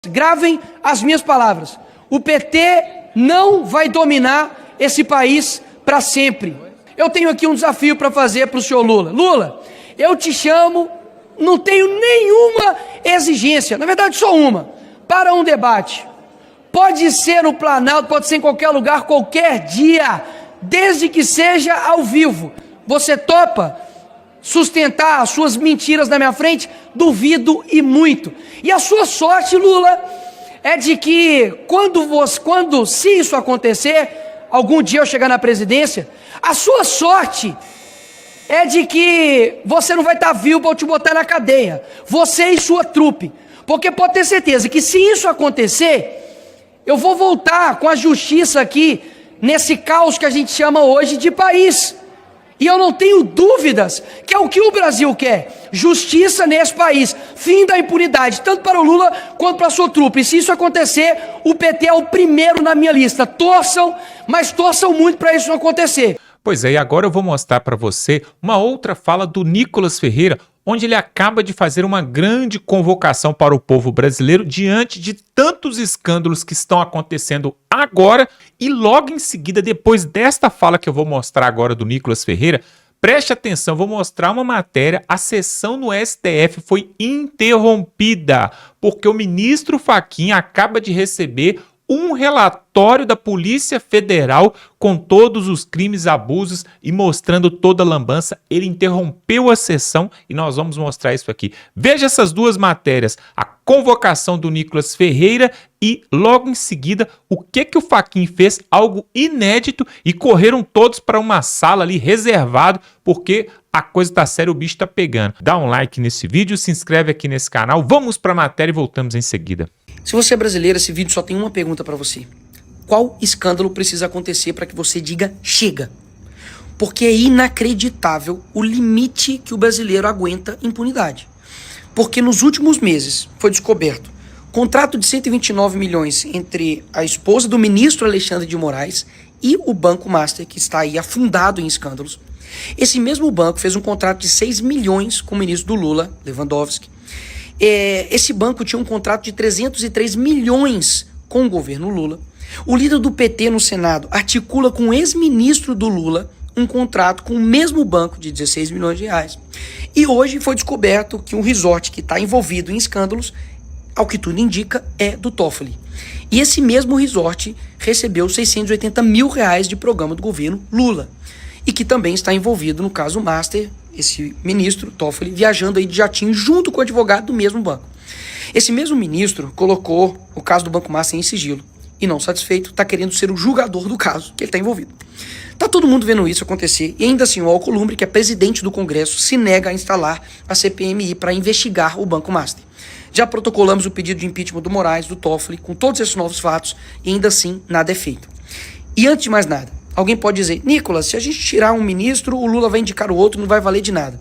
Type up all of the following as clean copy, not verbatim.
gravem as minhas palavras. O PT não vai dominar esse país para sempre. Eu tenho aqui um desafio para fazer para o senhor Lula. Lula, eu te chamo, não tenho nenhuma exigência, na verdade só uma, para um debate. Pode ser no Planalto, pode ser em qualquer lugar, qualquer dia, desde que seja ao vivo. Você topa sustentar as suas mentiras na minha frente? Duvido e muito. E a sua sorte, Lula, é de que se isso acontecer, algum dia eu chegar na presidência, a sua sorte é de que você não vai estar vivo para eu te botar na cadeia, você e sua trupe, porque pode ter certeza que se isso acontecer, eu vou voltar com a justiça aqui, nesse caos que a gente chama hoje de país. E eu não tenho dúvidas que é o que o Brasil quer, justiça nesse país, fim da impunidade, tanto para o Lula quanto para a sua trupe. E se isso acontecer, o PT é o primeiro na minha lista. Torçam, mas torçam muito para isso não acontecer. Pois é, e agora eu vou mostrar para você uma outra fala do Nicolas Ferreira, onde ele acaba de fazer uma grande convocação para o povo brasileiro diante de tantos escândalos que estão acontecendo agora. E logo em seguida, depois desta fala que eu vou mostrar agora do Nicolas Ferreira, preste atenção, vou mostrar uma matéria. A sessão no STF foi interrompida porque o ministro Fachin acaba de receber um relatório da Polícia Federal com todos os crimes, abusos e mostrando toda a lambança. Ele interrompeu a sessão e nós vamos mostrar isso aqui. Veja essas duas matérias, a convocação do Nicolas Ferreira e logo em seguida o que o Fachin fez, algo inédito, e correram todos para uma sala ali reservado porque a coisa tá séria, o bicho tá pegando. Dá um like nesse vídeo, se inscreve aqui nesse canal, vamos para a matéria e voltamos em seguida. Se você é brasileiro, esse vídeo só tem uma pergunta para você. Qual escândalo precisa acontecer para que você diga chega? Porque é inacreditável o limite que o brasileiro aguenta impunidade. Porque nos últimos meses foi descoberto contrato de 129 milhões entre a esposa do ministro Alexandre de Moraes e o Banco Master, que está aí afundado em escândalos. Esse mesmo banco fez um contrato de 6 milhões com o ministro do Lula, Lewandowski. Esse banco tinha um contrato de 303 milhões com o governo Lula. O líder do PT no Senado articula com o ex-ministro do Lula um contrato com o mesmo banco de 16 milhões de reais. E hoje foi descoberto que um resort que está envolvido em escândalos, ao que tudo indica, é do Toffoli. E esse mesmo resort recebeu 680 mil reais de programa do governo Lula. E que também está envolvido no caso Master, esse ministro, Toffoli, viajando aí de jatinho junto com o advogado do mesmo banco. Esse mesmo ministro colocou o caso do Banco Master em sigilo e, não satisfeito, está querendo ser o julgador do caso que ele está envolvido. Tá todo mundo vendo isso acontecer e ainda assim o Alcolumbre, que é presidente do Congresso, se nega a instalar a CPMI para investigar o Banco Master. Já protocolamos o pedido de impeachment do Moraes, do Toffoli, com todos esses novos fatos e ainda assim nada é feito. E antes de mais nada, alguém pode dizer, Nicolas, se a gente tirar um ministro, o Lula vai indicar o outro, não vai valer de nada.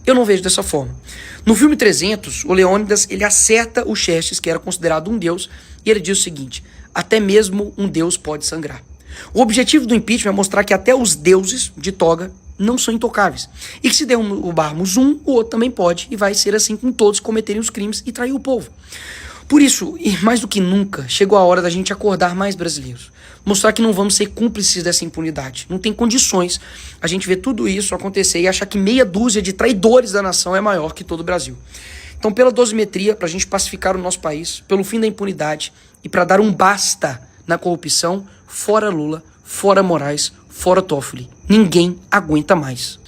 Eu não vejo dessa forma. No filme 300, o Leônidas, ele acerta o Xerxes, que era considerado um deus, e ele diz o seguinte, até mesmo um deus pode sangrar. O objetivo do impeachment é mostrar que até os deuses de toga não são intocáveis. E que se derrubarmos um, o outro também pode, e vai ser assim com todos cometerem os crimes e trair o povo. Por isso, e mais do que nunca, chegou a hora da gente acordar mais brasileiros. Mostrar que não vamos ser cúmplices dessa impunidade. Não tem condições a gente ver tudo isso acontecer e achar que meia dúzia de traidores da nação é maior que todo o Brasil. Então, pela dosimetria, para a gente pacificar o nosso país, pelo fim da impunidade e para dar um basta na corrupção, fora Lula, fora Moraes, fora Toffoli. Ninguém aguenta mais.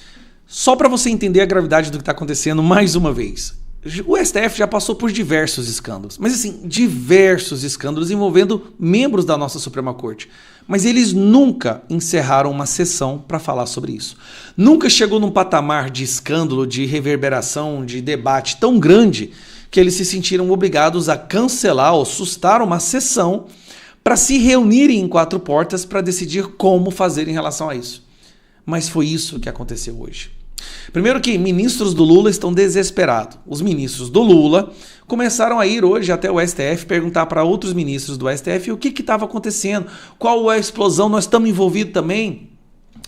Só para você entender a gravidade do que está acontecendo mais uma vez. O STF já passou por diversos escândalos, mas assim, diversos escândalos envolvendo membros da nossa Suprema Corte. Mas eles nunca encerraram uma sessão para falar sobre isso. Nunca chegou num patamar de escândalo, de reverberação, de debate tão grande que eles se sentiram obrigados a cancelar ou sustar uma sessão para se reunirem em quatro portas para decidir como fazer em relação a isso. Mas foi isso que aconteceu hoje. Primeiro que ministros do Lula estão desesperados. Os ministros do Lula começaram a ir hoje até o STF perguntar para outros ministros do STF o que estava acontecendo, qual é a explosão, nós estamos envolvidos também.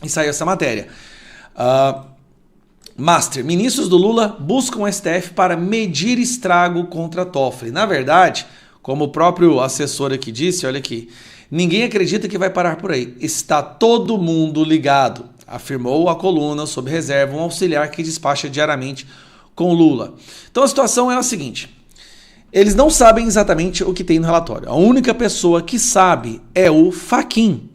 E saiu essa matéria. Master, ministros do Lula buscam o STF para medir estrago contra Toffoli. Na verdade, Como o próprio assessor aqui disse, olha aqui, ninguém acredita que vai parar por aí. Está todo mundo ligado, afirmou a coluna sob reserva um auxiliar que despacha diariamente com Lula. Então a situação é a seguinte, eles não sabem exatamente o que tem no relatório. A única pessoa que sabe é o Fachin.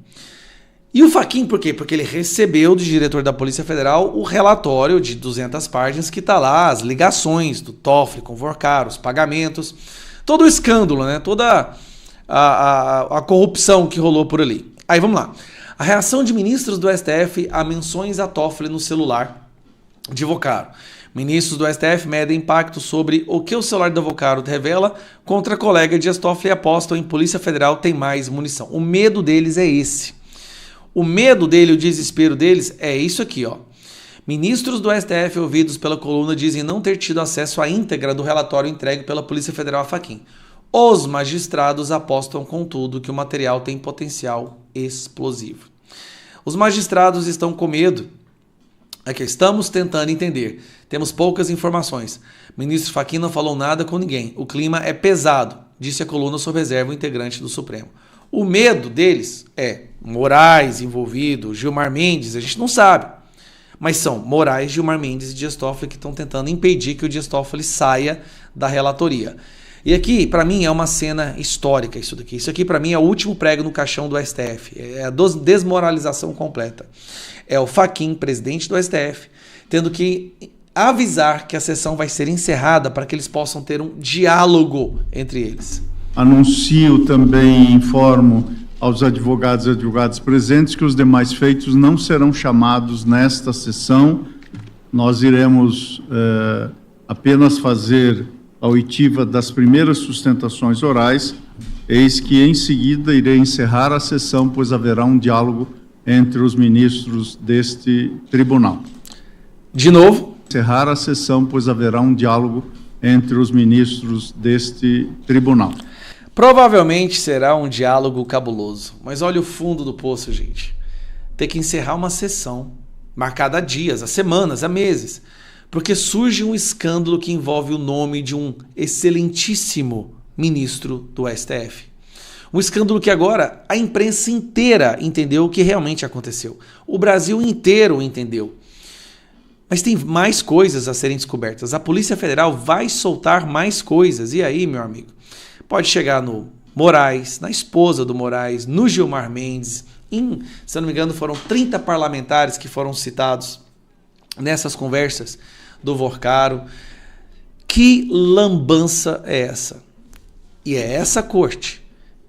E o Fachin por quê? Porque ele recebeu do diretor da Polícia Federal o relatório de 200 páginas que está lá, as ligações do Toffoli com o Vorcaro, os pagamentos, todo o escândalo, né? Toda a corrupção que rolou por ali. Aí vamos lá. A reação de ministros do STF a menções a Toffoli no celular de Vorcaro. Ministros do STF medem impacto sobre o que o celular do Vorcaro revela contra a colega Dias Toffoli e apostam em Polícia Federal tem mais munição. O medo deles é esse. O medo dele, o desespero deles é isso aqui, ó. Ministros do STF ouvidos pela coluna dizem não ter tido acesso à íntegra do relatório entregue pela Polícia Federal a Fachin. Os magistrados apostam, contudo, que o material tem potencial explosivo. Os magistrados estão com medo. É que estamos tentando entender. Temos poucas informações. Ministro Fachin não falou nada com ninguém. O clima é pesado, disse a coluna sob reserva o integrante do Supremo. O medo deles é Moraes envolvido, Gilmar Mendes, a gente não sabe. Mas são Moraes, Gilmar Mendes e Dias Toffoli que estão tentando impedir que o Dias Toffoli saia da relatoria. E aqui, para mim, é uma cena histórica isso daqui. Isso aqui, para mim, é o último prego no caixão do STF. É a desmoralização completa. É o Fachin, presidente do STF, tendo que avisar que a sessão vai ser encerrada para que eles possam ter um diálogo entre eles. Anuncio também, informo aos advogados e advogadas presentes que os demais feitos não serão chamados nesta sessão. Nós iremos apenas fazer a oitiva das primeiras sustentações orais, eis que em seguida irei encerrar a sessão, pois haverá um diálogo entre os ministros deste tribunal. De novo? Encerrar a sessão, pois haverá um diálogo entre os ministros deste tribunal. Provavelmente será um diálogo cabuloso, mas olha o fundo do poço, gente. Ter que encerrar uma sessão marcada a dias, a semanas, a meses, porque surge um escândalo que envolve o nome de um excelentíssimo ministro do STF. Um escândalo que agora a imprensa inteira entendeu o que realmente aconteceu. O Brasil inteiro entendeu. Mas tem mais coisas a serem descobertas. A Polícia Federal vai soltar mais coisas. E aí, meu amigo? Pode chegar no Moraes, na esposa do Moraes, no Gilmar Mendes. Se eu não me engano, foram 30 parlamentares que foram citados nessas conversas do Vorcaro. Que lambança é essa? E é essa corte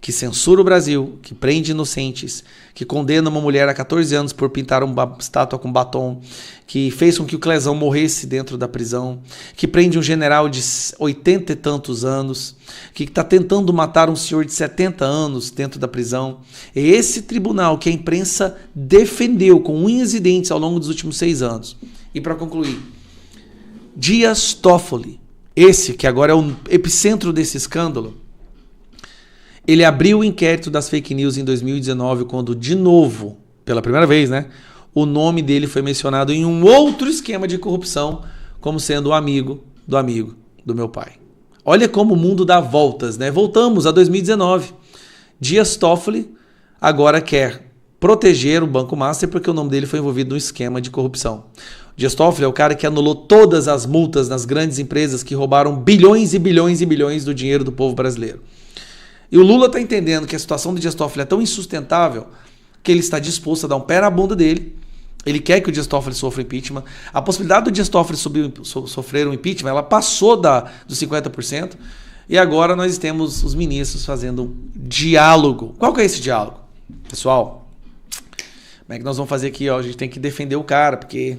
que censura o Brasil, que prende inocentes, que condena uma mulher a 14 anos por pintar uma estátua com batom, que fez com que o Clesão morresse dentro da prisão, que prende um general de 80 e tantos anos, que está tentando matar um senhor de 70 anos dentro da prisão. É esse tribunal que a imprensa defendeu com unhas e dentes ao longo dos últimos 6 anos. E para concluir, Dias Toffoli, esse que agora é o epicentro desse escândalo, ele abriu o inquérito das fake news em 2019, quando, de novo, pela primeira vez, né, o nome dele foi mencionado em um outro esquema de corrupção, como sendo o amigo do meu pai. Olha como o mundo dá voltas, né? Voltamos a 2019. Dias Toffoli agora quer proteger o Banco Master porque o nome dele foi envolvido no esquema de corrupção. Dias Toffoli é o cara que anulou todas as multas nas grandes empresas que roubaram bilhões e bilhões e bilhões do dinheiro do povo brasileiro. E o Lula está entendendo que a situação do Dias Toffoli é tão insustentável que ele está disposto a dar um pé na bunda dele. Ele quer que o Dias Toffoli sofra impeachment. A possibilidade do Dias Toffoli sofrer um impeachment, ela passou dos 50%. E agora nós temos os ministros fazendo um diálogo. Qual que é esse diálogo? Pessoal, como é que nós vamos fazer aqui? Ó? A gente tem que defender o cara, porque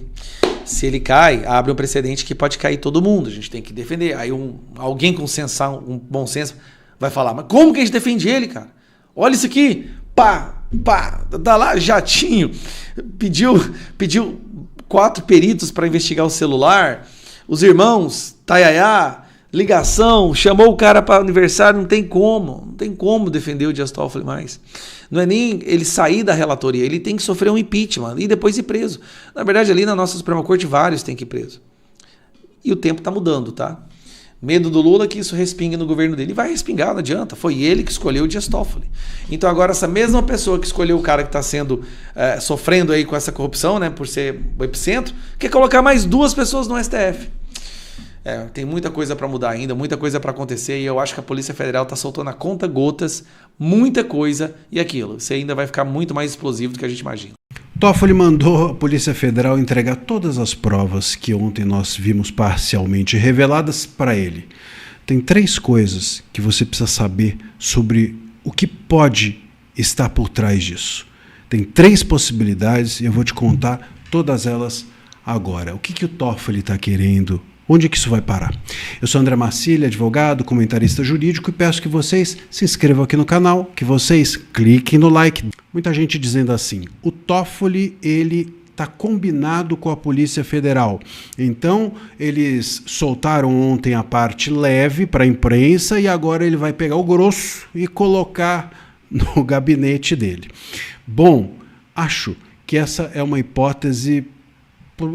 se ele cai, abre um precedente que pode cair todo mundo. A gente tem que defender. Aí alguém com um bom senso vai falar, mas como que a gente defende ele, cara? Olha isso aqui, pá, tá lá, jatinho, pediu 4 peritos para investigar o celular, os irmãos, taiaiá, ligação, chamou o cara para aniversário, não tem como defender o Dias Toffoli mais. Não é nem ele sair da relatoria, ele tem que sofrer um impeachment e depois ir preso. Na verdade, ali na nossa Suprema Corte, vários têm que ir preso. E o tempo está mudando, tá? Medo do Lula que isso respingue no governo dele. E vai respingar, não adianta. Foi ele que escolheu o Dias Toffoli. Então agora essa mesma pessoa que escolheu o cara que está sofrendo aí com essa corrupção, né, por ser o epicentro, quer colocar mais 2 pessoas no STF. Tem muita coisa para mudar ainda, muita coisa para acontecer, e eu acho que a Polícia Federal está soltando a conta gotas, muita coisa, e aquilo. Você ainda vai ficar muito mais explosivo do que a gente imagina. Toffoli mandou a Polícia Federal entregar todas as provas que ontem nós vimos parcialmente reveladas para ele. Tem 3 coisas que você precisa saber sobre o que pode estar por trás disso. Tem 3 possibilidades e eu vou te contar todas elas agora. O que o Toffoli está querendo? Onde é que isso vai parar? Eu sou André Marcília, advogado, comentarista jurídico, e peço que vocês se inscrevam aqui no canal, que vocês cliquem no like. Muita gente dizendo assim, o Toffoli, ele está combinado com a Polícia Federal. Então, eles soltaram ontem a parte leve para a imprensa e agora ele vai pegar o grosso e colocar no gabinete dele. Bom, acho que essa é uma hipótese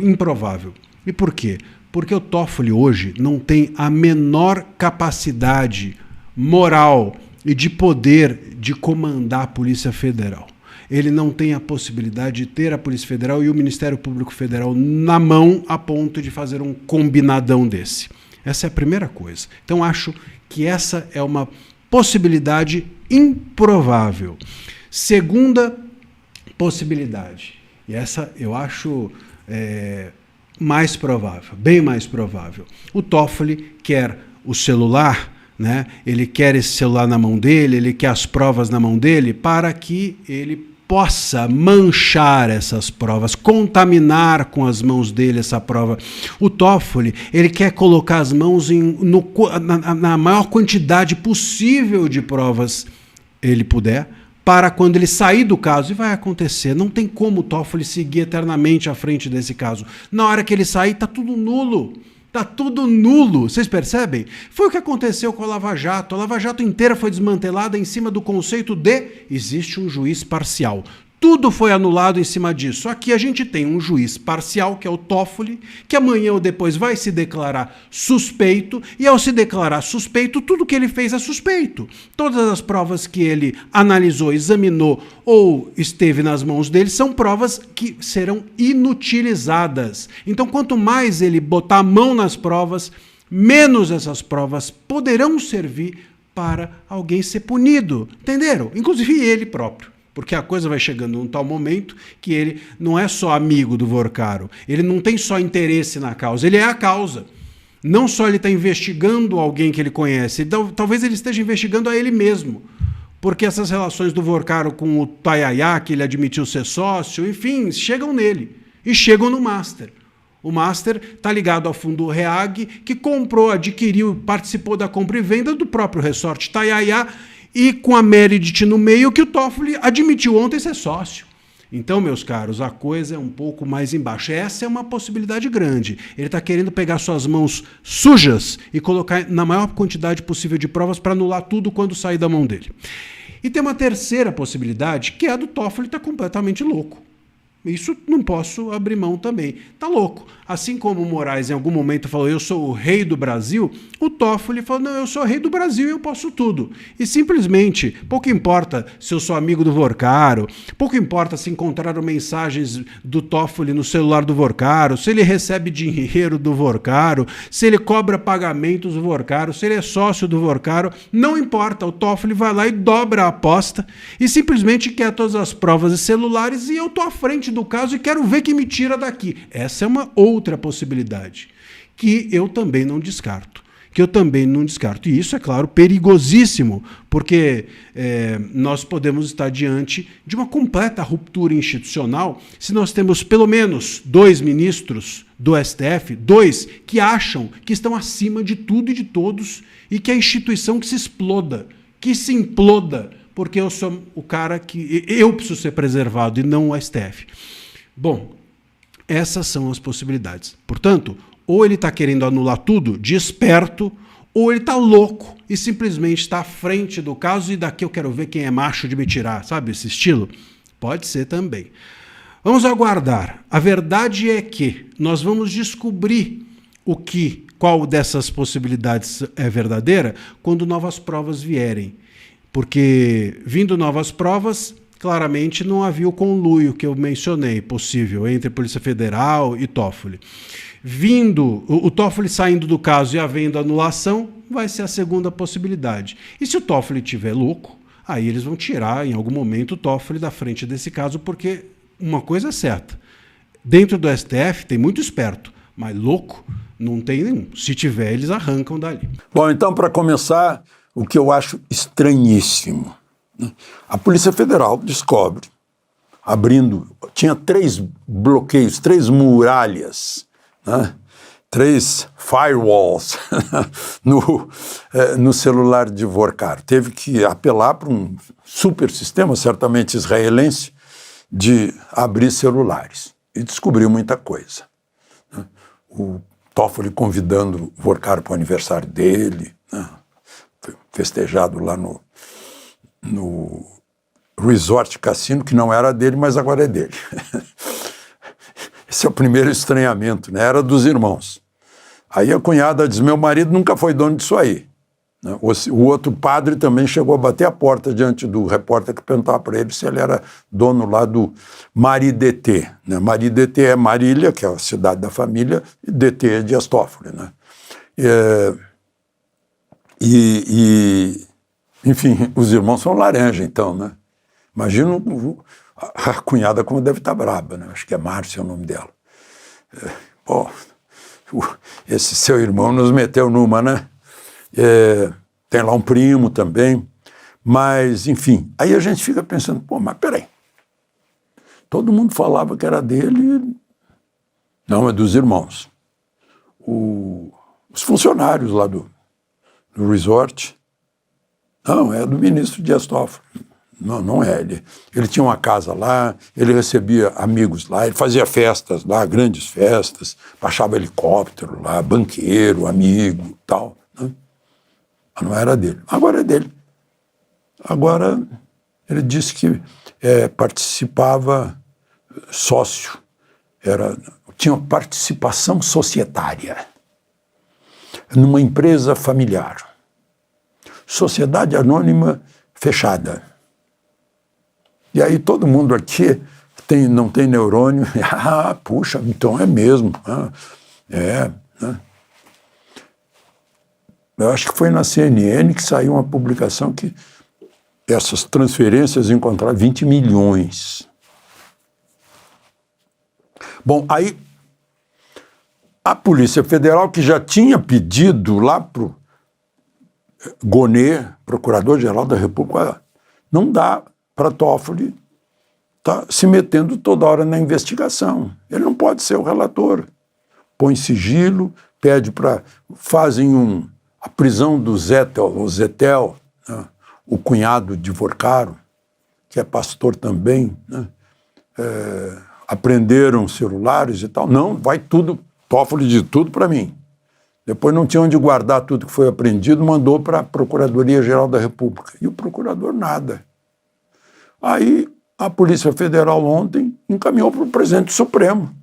improvável. E por quê? Porque o Toffoli hoje não tem a menor capacidade moral e de poder de comandar a Polícia Federal. Ele não tem a possibilidade de ter a Polícia Federal e o Ministério Público Federal na mão a ponto de fazer um combinadão desse. Essa é a primeira coisa. Então acho que essa é uma possibilidade improvável. Segunda possibilidade, e essa eu acho mais provável, bem mais provável. O Toffoli quer o celular, né? Ele quer esse celular na mão dele, ele quer as provas na mão dele para que ele possa manchar essas provas, contaminar com as mãos dele essa prova. O Toffoli, ele quer colocar as mãos na maior quantidade possível de provas ele puder, para quando ele sair do caso, e vai acontecer, não tem como o Toffoli seguir eternamente à frente desse caso. Na hora que ele sair, está tudo nulo. Está tudo nulo. Vocês percebem? Foi o que aconteceu com a Lava Jato. A Lava Jato inteira foi desmantelada em cima do conceito de existe um juiz parcial. Tudo foi anulado em cima disso. Aqui a gente tem um juiz parcial, que é o Toffoli, que amanhã ou depois vai se declarar suspeito, e ao se declarar suspeito, tudo que ele fez é suspeito. Todas as provas que ele analisou, examinou ou esteve nas mãos dele são provas que serão inutilizadas. Então, quanto mais ele botar a mão nas provas, menos essas provas poderão servir para alguém ser punido. Entenderam? Inclusive ele próprio. Porque a coisa vai chegando num tal momento que ele não é só amigo do Vorcaro, ele não tem só interesse na causa, ele é a causa. Não só ele está investigando alguém que ele conhece, talvez ele esteja investigando a ele mesmo. Porque essas relações do Vorcaro com o Tayaya, que ele admitiu ser sócio, enfim, chegam nele e chegam no Master. O Master está ligado ao fundo Reag, que comprou, adquiriu, participou da compra e venda do próprio resort Tayaya, e com a Meredith no meio, que o Toffoli admitiu ontem ser sócio. Então, meus caros, a coisa é um pouco mais embaixo. Essa é uma possibilidade grande. Ele está querendo pegar suas mãos sujas e colocar na maior quantidade possível de provas para anular tudo quando sair da mão dele. E tem uma terceira possibilidade, que é a do Toffoli estar completamente louco. Isso não posso abrir mão também. Tá louco. Assim como o Moraes em algum momento falou, eu sou o rei do Brasil, o Toffoli falou, não, eu sou o rei do Brasil e eu posso tudo. E simplesmente, pouco importa se eu sou amigo do Vorcaro, pouco importa se encontraram mensagens do Toffoli no celular do Vorcaro, se ele recebe dinheiro do Vorcaro, se ele cobra pagamentos do Vorcaro, se ele é sócio do Vorcaro, não importa. O Toffoli vai lá e dobra a aposta e simplesmente quer todas as provas e celulares e eu tô à frente do caso e quero ver quem me tira daqui. Essa é uma outra possibilidade que eu também não descarto. E isso é, claro, perigosíssimo, porque nós podemos estar diante de uma completa ruptura institucional se nós temos pelo menos 2 ministros do STF, 2 que acham que estão acima de tudo e de todos e que a instituição que se exploda, que se imploda, porque eu sou o cara que eu preciso ser preservado e não o STF. Bom, essas são as possibilidades. Portanto, ou ele está querendo anular tudo de esperto, ou ele está louco e simplesmente está à frente do caso e daqui eu quero ver quem é macho de me tirar, sabe esse estilo? Pode ser também. Vamos aguardar. A verdade é que nós vamos descobrir o que qual dessas possibilidades é verdadeira quando novas provas vierem. Porque, vindo novas provas, claramente não havia o conluio que eu mencionei possível entre Polícia Federal e Toffoli. Vindo o Toffoli saindo do caso e havendo anulação, vai ser a segunda possibilidade. E se o Toffoli estiver louco, aí eles vão tirar em algum momento o Toffoli da frente desse caso, porque uma coisa é certa, dentro do STF tem muito esperto, mas louco não tem nenhum. Se tiver, eles arrancam dali. Bom, então, para começar, o que eu acho estranhíssimo, né? A Polícia Federal descobre, tinha 3 bloqueios, 3 muralhas, né? 3 firewalls no celular de Dvorkar. Teve que apelar para um super sistema, certamente israelense, de abrir celulares. E descobriu muita coisa, né? O Toffoli convidando Dvorkar para o aniversário dele, né? Festejado lá no Resort Cassino, que não era dele, mas agora é dele. Esse é o primeiro estranhamento, né? Era dos irmãos. Aí a cunhada diz, meu marido nunca foi dono disso aí, né? O outro padre também chegou a bater a porta diante do repórter que perguntava para ele se ele era dono lá do Maridete, né? Maridete é Marília, que é a cidade da família, e DT é Dias Toffoli, né? Enfim, os irmãos são laranja, então, né? Imagina a cunhada como deve estar braba, né? Acho que é Márcia o nome dela. Bom, esse seu irmão nos meteu numa, né? Tem lá um primo também, mas, enfim, aí a gente fica pensando, pô, mas peraí, todo mundo falava que era dele, não, é dos irmãos. Os funcionários lá do resort, não, é do ministro Dias Toffoli. Não é ele. Ele tinha uma casa lá, ele recebia amigos lá, ele fazia festas lá, grandes festas, baixava helicóptero lá, banqueiro, amigo, tal, né? Mas não era dele. Agora é dele. Agora ele disse que participava sócio, tinha participação societária numa empresa familiar. Sociedade anônima fechada. E aí todo mundo aqui não tem neurônio. Ah, puxa, então é mesmo. Né? Eu acho que foi na CNN que saiu uma publicação que essas transferências encontraram 20 milhões. Bom, aí a Polícia Federal, que já tinha pedido lá para o Gonê, Procurador-Geral da República, não dá para Toffoli estar se metendo toda hora na investigação. Ele não pode ser o relator. Põe sigilo, pede para... Fazem a prisão do Zetel, né? O cunhado de Dvorkar, que é pastor também, né? Apreenderam celulares e tal. Não, vai tudo, Toffoli diz tudo para mim. Depois não tinha onde guardar tudo que foi apreendido, mandou para a Procuradoria-Geral da República. E o procurador nada. Aí a Polícia Federal ontem encaminhou para o presidente Supremo.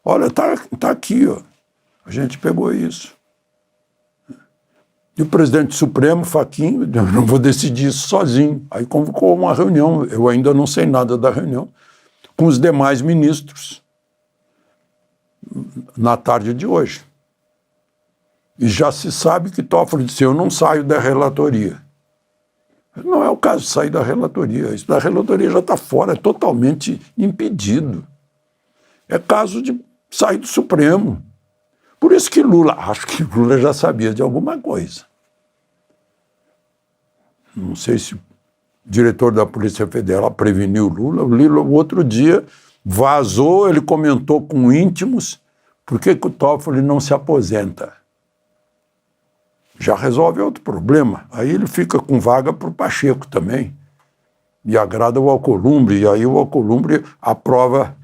Olha, tá aqui, ó. A gente pegou isso. E o presidente Supremo, Fachin, eu não vou decidir isso sozinho. Aí convocou uma reunião, eu ainda não sei nada da reunião, com os demais ministros, na tarde de hoje. E já se sabe que Toffoli disse, eu não saio da relatoria. Não é o caso de sair da relatoria. Isso da relatoria já está fora, é totalmente impedido. É caso de sair do Supremo. Por isso que acho que Lula já sabia de alguma coisa. Não sei se o diretor da Polícia Federal preveniu Lula. O Lula, o outro dia, vazou, ele comentou com íntimos, por que o Toffoli não se aposenta? Já resolve outro problema. Aí ele fica com vaga para o Pacheco também. E agrada o Alcolumbre, e aí o Alcolumbre aprova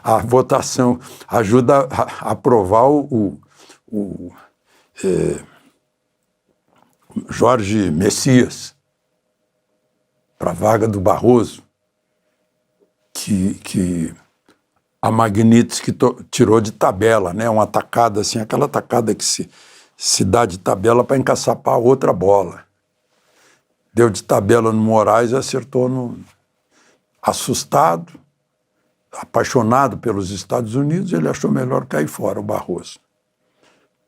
a votação, ajuda a aprovar o Jorge Messias para a vaga do Barroso, que a Magnitsky tirou de tabela, né? Uma tacada assim, aquela tacada que se dá de tabela para encaçapar outra bola. Deu de tabela no Moraes e acertou no... Assustado, apaixonado pelos Estados Unidos, ele achou melhor cair fora, o Barroso.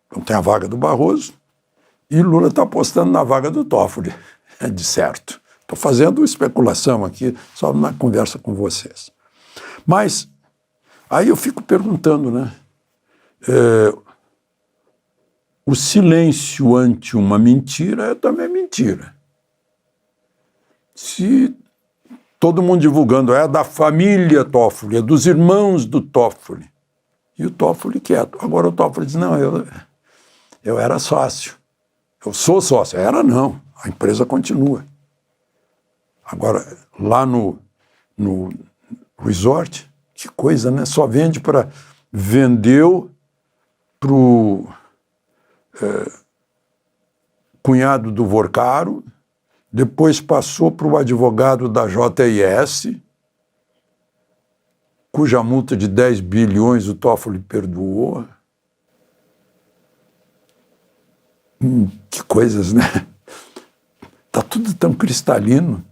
Então tem a vaga do Barroso e Lula está apostando na vaga do Toffoli, de certo. Estou fazendo especulação aqui, só na conversa com vocês. Mas aí eu fico perguntando, né? O silêncio ante uma mentira é também mentira. Se todo mundo divulgando, é da família Toffoli, é dos irmãos do Toffoli, e o Toffoli quieto. Agora o Toffoli diz, não, eu era sócio, eu sou sócio. Era não, a empresa continua. Agora, lá no resort, que coisa, né? Só vende para... Vendeu para o cunhado do Vorcaro, depois passou para o advogado da JIS, cuja multa de 10 bilhões o Toffoli perdoou. Que coisas, né? Está tudo tão cristalino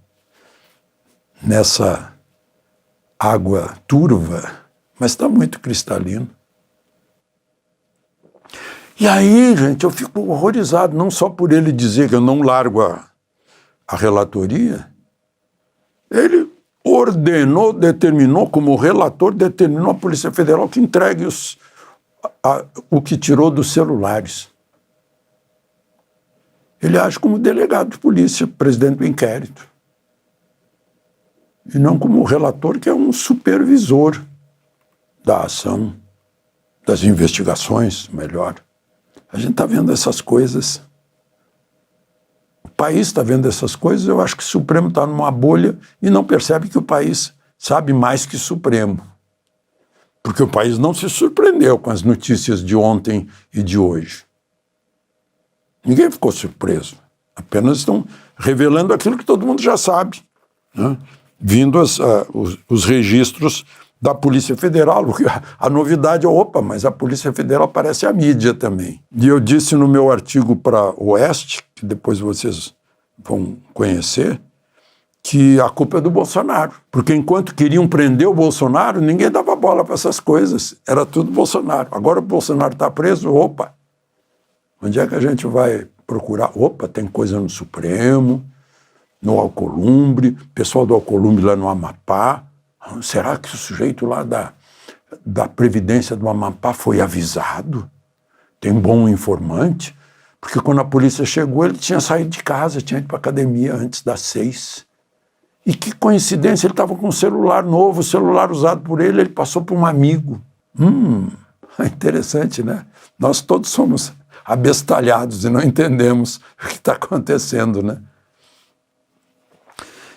nessa água turva, mas está muito cristalino. E aí, gente, eu fico horrorizado, não só por ele dizer que eu não largo a relatoria, ele determinou, como relator, determinou a Polícia Federal que entregue o que tirou dos celulares. Ele age como delegado de polícia, presidente do inquérito. E não como relator, que é um supervisor da ação, das investigações, melhor. A gente está vendo essas coisas. O país está vendo essas coisas, eu acho que o Supremo está numa bolha e não percebe que o país sabe mais que o Supremo. Porque o país não se surpreendeu com as notícias de ontem e de hoje. Ninguém ficou surpreso. Apenas estão revelando aquilo que todo mundo já sabe, né? Vindo os registros da Polícia Federal. A novidade é, opa, mas a Polícia Federal parece a mídia também. E eu disse no meu artigo para o Oeste, que depois vocês vão conhecer, que a culpa é do Bolsonaro. Porque enquanto queriam prender o Bolsonaro, ninguém dava bola para essas coisas. Era tudo Bolsonaro. Agora o Bolsonaro está preso, opa, onde é que a gente vai procurar? Opa, tem coisa no Supremo, no Alcolumbre, pessoal do Alcolumbre lá no Amapá. Será que o sujeito lá da Previdência do Amapá foi avisado? Tem um bom informante? Porque quando a polícia chegou, ele tinha saído de casa, tinha ido para a academia antes das 6. E que coincidência, ele estava com um celular novo, o celular usado por ele passou para um amigo. É interessante, né? Nós todos somos abestalhados e não entendemos o que está acontecendo, né?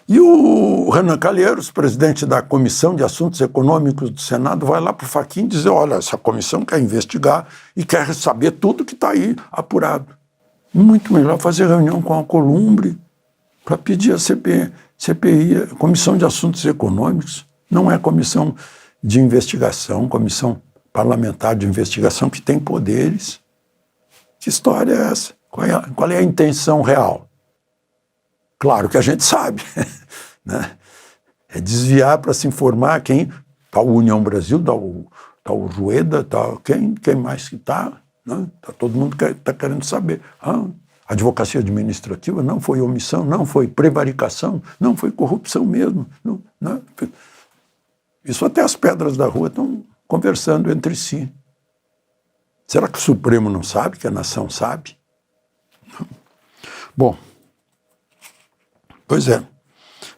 E o Renan Calheiros, presidente da Comissão de Assuntos Econômicos do Senado, vai lá para o Fachin dizer, olha, essa comissão quer investigar e quer saber tudo que está aí apurado. Muito melhor fazer reunião com a Alcolumbre para pedir a CPI, a Comissão de Assuntos Econômicos. Não é comissão de investigação, comissão parlamentar de investigação que tem poderes. Que história é essa? Qual é a intenção real? Claro que a gente sabe, né? É desviar para se informar quem está o União Brasil, está o Rueda, está quem mais que está, né? Tá todo mundo está querendo saber. Advocacia administrativa não foi omissão, não foi prevaricação, não foi corrupção mesmo. Não. Isso até as pedras da rua estão conversando entre si. Será que o Supremo não sabe, que a nação sabe? Não. Bom, pois é.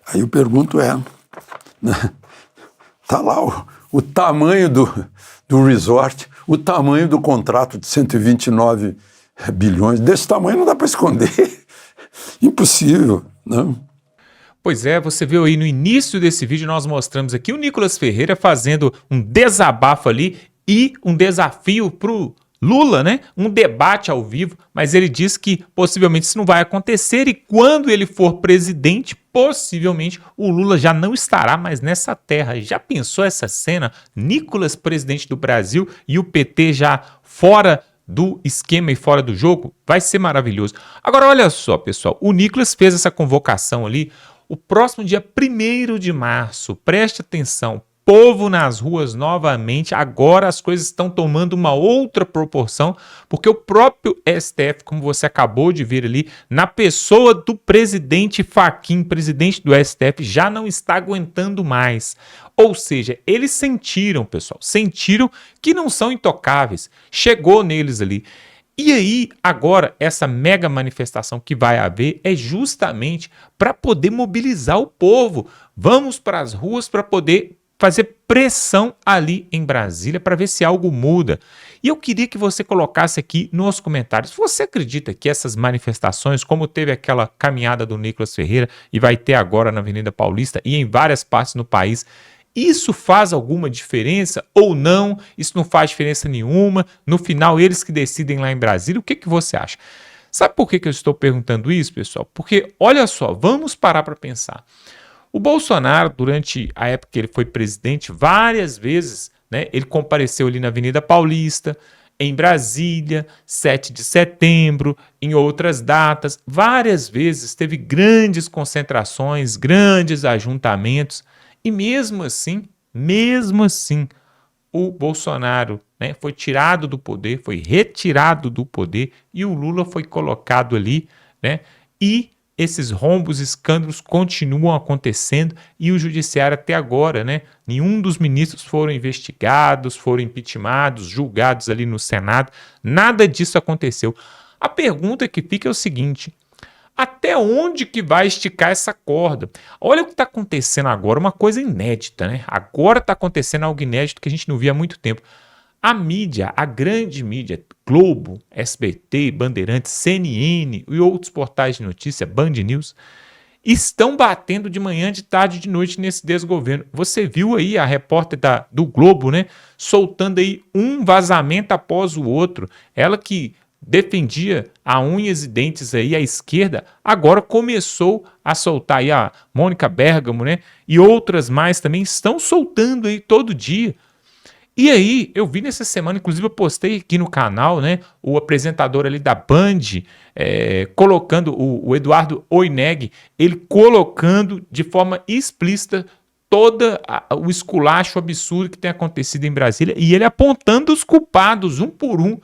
Aí eu pergunto está lá o tamanho do resort, o tamanho do contrato de 129 bilhões. Desse tamanho não dá para esconder. Impossível, não? Pois é, você viu aí no início desse vídeo, nós mostramos aqui o Nicolas Ferreira fazendo um desabafo ali e um desafio pro Lula, né? Um debate ao vivo, mas ele diz que possivelmente isso não vai acontecer e quando ele for presidente, possivelmente o Lula já não estará mais nessa terra. Já pensou essa cena? Nicolas, presidente do Brasil, e o PT já fora do esquema e fora do jogo? Vai ser maravilhoso. Agora, olha só, pessoal, o Nicolas fez essa convocação ali, o próximo dia 1º de março, preste atenção, povo nas ruas novamente, agora as coisas estão tomando uma outra proporção, porque o próprio STF, como você acabou de ver ali, na pessoa do presidente Fachin, presidente do STF, já não está aguentando mais. Ou seja, eles sentiram, pessoal, sentiram que não são intocáveis, chegou neles ali. E aí, agora, essa mega manifestação que vai haver é justamente para poder mobilizar o povo. Vamos para as ruas para poder fazer pressão ali em Brasília para ver se algo muda. E eu queria que você colocasse aqui nos comentários, você acredita que essas manifestações, como teve aquela caminhada do Nicolas Ferreira e vai ter agora na Avenida Paulista e em várias partes no país, isso faz alguma diferença ou não? Isso não faz diferença nenhuma? No final, eles que decidem lá em Brasília, o que você acha? Sabe por que eu estou perguntando isso, pessoal? Porque, olha só, vamos parar para pensar. O Bolsonaro, durante a época que ele foi presidente, várias vezes, né, ele compareceu ali na Avenida Paulista, em Brasília, 7 de setembro, em outras datas, várias vezes teve grandes concentrações, grandes ajuntamentos, e mesmo assim, o Bolsonaro, né, foi tirado do poder, foi retirado do poder, e o Lula foi colocado ali, né, e esses rombos, escândalos continuam acontecendo e o judiciário até agora, né? Nenhum dos ministros foram investigados, foram impeachmentados, julgados ali no Senado. Nada disso aconteceu. A pergunta que fica é o seguinte: até onde que vai esticar essa corda? Olha o que está acontecendo agora, uma coisa inédita, né? Agora está acontecendo algo inédito que a gente não via há muito tempo. A mídia, a grande mídia, Globo, SBT, Bandeirantes, CNN e outros portais de notícia, Band News, estão batendo de manhã, de tarde, de noite nesse desgoverno. Você viu aí a repórter do Globo, né, soltando aí um vazamento após o outro. Ela que defendia a unhas e dentes aí à esquerda, agora começou a soltar aí a Mônica Bergamo, né, e outras mais também estão soltando aí todo dia. E aí, eu vi nessa semana, inclusive eu postei aqui no canal, né, o apresentador ali da Band, colocando, o Eduardo Oineg, ele colocando de forma explícita todo o esculacho absurdo que tem acontecido em Brasília, e ele apontando os culpados, um por um.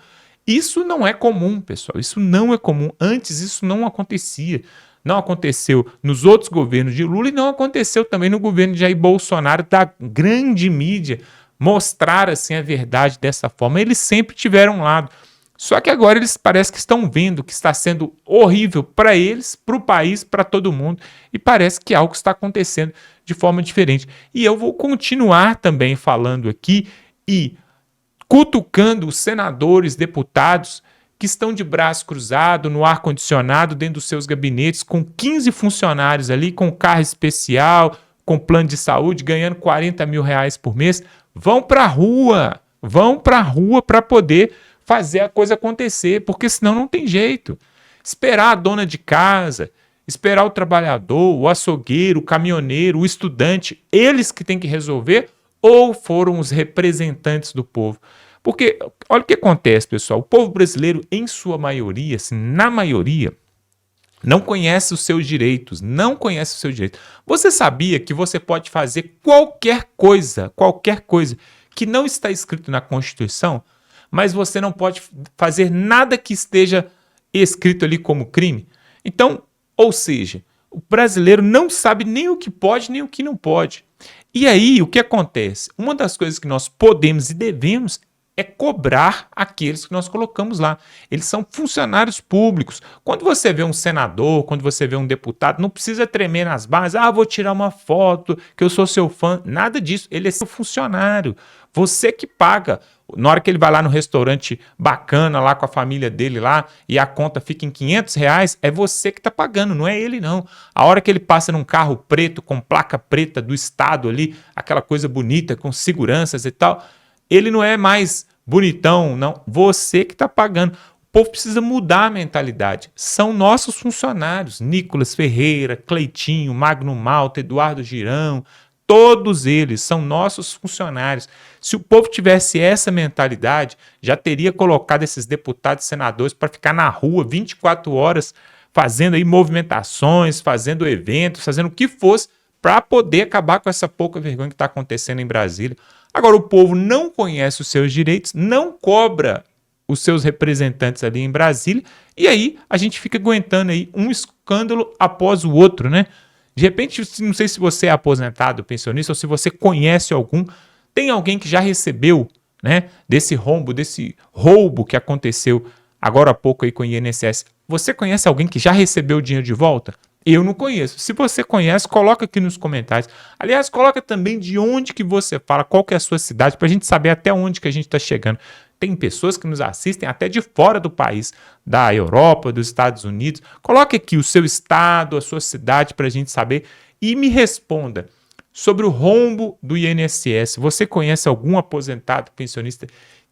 Isso não é comum, pessoal, isso não é comum. Antes isso não acontecia. Não aconteceu nos outros governos de Lula e não aconteceu também no governo de Jair Bolsonaro, da grande mídia, mostrar assim a verdade dessa forma. Eles sempre tiveram um lado. Só que agora eles parecem que estão vendo que está sendo horrível para eles, para o país, para todo mundo. E parece que algo está acontecendo de forma diferente. E eu vou continuar também falando aqui e cutucando os senadores, deputados que estão de braço cruzado, no ar-condicionado, dentro dos seus gabinetes, com 15 funcionários ali, com carro especial, com plano de saúde, ganhando R$40 mil por mês. Vão para a rua para poder fazer a coisa acontecer, porque senão não tem jeito. Esperar a dona de casa, esperar o trabalhador, o açougueiro, o caminhoneiro, o estudante, eles que têm que resolver, ou foram os representantes do povo? Porque olha o que acontece, pessoal, o povo brasileiro, em sua maioria, assim, na maioria, não conhece os seus direitos, Você sabia que você pode fazer qualquer coisa que não está escrito na Constituição, mas você não pode fazer nada que esteja escrito ali como crime? Então, ou seja, o brasileiro não sabe nem o que pode, nem o que não pode. E aí, o que acontece? Uma das coisas que nós podemos e devemos é cobrar aqueles que nós colocamos lá. Eles são funcionários públicos. Quando você vê um senador, quando você vê um deputado, não precisa tremer nas bases, vou tirar uma foto, que eu sou seu fã. Nada disso. Ele é seu funcionário. Você que paga. Na hora que ele vai lá no restaurante bacana, lá com a família dele lá, e a conta fica em R$500, é você que está pagando, não é ele não. A hora que ele passa num carro preto, com placa preta do estado ali, aquela coisa bonita, com seguranças e tal, ele não é mais bonitão, não. Você que está pagando. O povo precisa mudar a mentalidade. São nossos funcionários. Nicolas Ferreira, Cleitinho, Magno Malta, Eduardo Girão, todos eles são nossos funcionários. Se o povo tivesse essa mentalidade, já teria colocado esses deputados e senadores para ficar na rua 24 horas fazendo aí movimentações, fazendo eventos, fazendo o que fosse para poder acabar com essa pouca vergonha que está acontecendo em Brasília. Agora, o povo não conhece os seus direitos, não cobra os seus representantes ali em Brasília, e aí a gente fica aguentando aí um escândalo após o outro, né? De repente, não sei se você é aposentado, pensionista, ou se você conhece algum, tem alguém que já recebeu, né, desse roubo que aconteceu agora há pouco aí com o INSS. Você conhece alguém que já recebeu o dinheiro de volta? Eu não conheço. Se você conhece, coloca aqui nos comentários. Aliás, coloca também de onde que você fala, qual que é a sua cidade, para a gente saber até onde que a gente está chegando. Tem pessoas que nos assistem até de fora do país, da Europa, dos Estados Unidos. Coloque aqui o seu estado, a sua cidade, para a gente saber. E me responda sobre o rombo do INSS. Você conhece algum aposentado, pensionista,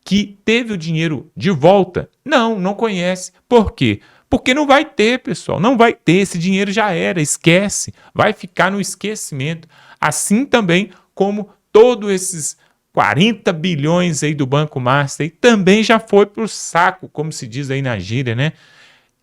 que teve o dinheiro de volta? Não conhece. Por quê? Porque não vai ter, pessoal. Não vai ter. Esse dinheiro já era. Esquece. Vai ficar no esquecimento. Assim também como todos esses 40 bilhões aí do Banco Master aí também já foi pro saco, como se diz aí na gíria, né?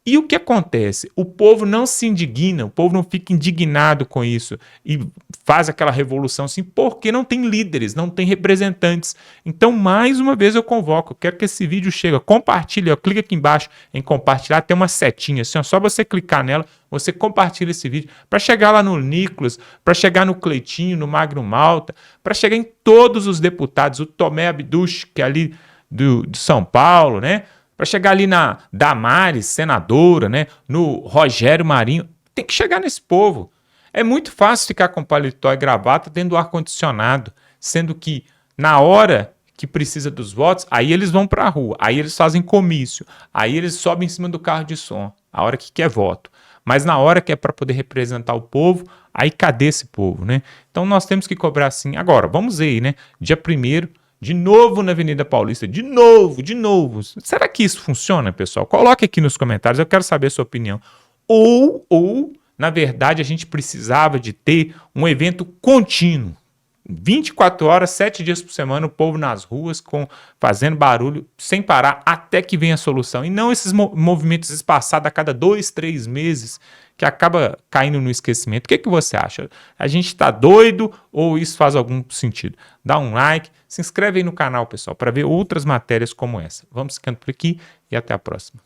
E o que acontece? O povo não se indigna, o povo não fica indignado com isso e faz aquela revolução assim, porque não tem líderes, não tem representantes. Então, mais uma vez eu convoco, eu quero que esse vídeo chegue, compartilha, ó, clica aqui embaixo em compartilhar, tem uma setinha assim, ó, só você clicar nela, você compartilha esse vídeo para chegar lá no Nicolas, para chegar no Cleitinho, no Magno Malta, para chegar em todos os deputados, o Tomé Abduch, que é ali de São Paulo, né? Para chegar ali na Damares, senadora, né? No Rogério Marinho. Tem que chegar nesse povo. É muito fácil ficar com paletó e gravata dentro do ar-condicionado, sendo que na hora que precisa dos votos, aí eles vão para a rua, aí eles fazem comício, aí eles sobem em cima do carro de som, a hora que quer voto. Mas na hora que é para poder representar o povo, aí cadê esse povo, né? Então nós temos que cobrar assim. Agora, vamos ver aí, né? Dia 1º, de novo na Avenida Paulista, de novo. Será que isso funciona, pessoal? Coloque aqui nos comentários, eu quero saber a sua opinião. Ou, na verdade, a gente precisava de ter um evento contínuo. 24 horas, 7 dias por semana, o povo nas ruas, fazendo barulho, sem parar, até que venha a solução. E não esses movimentos espaçados a cada 2, 3 meses, que acaba caindo no esquecimento. O que você acha? A gente está doido ou isso faz algum sentido? Dá um like, se inscreve aí no canal, pessoal, para ver outras matérias como essa. Vamos ficando por aqui e até a próxima.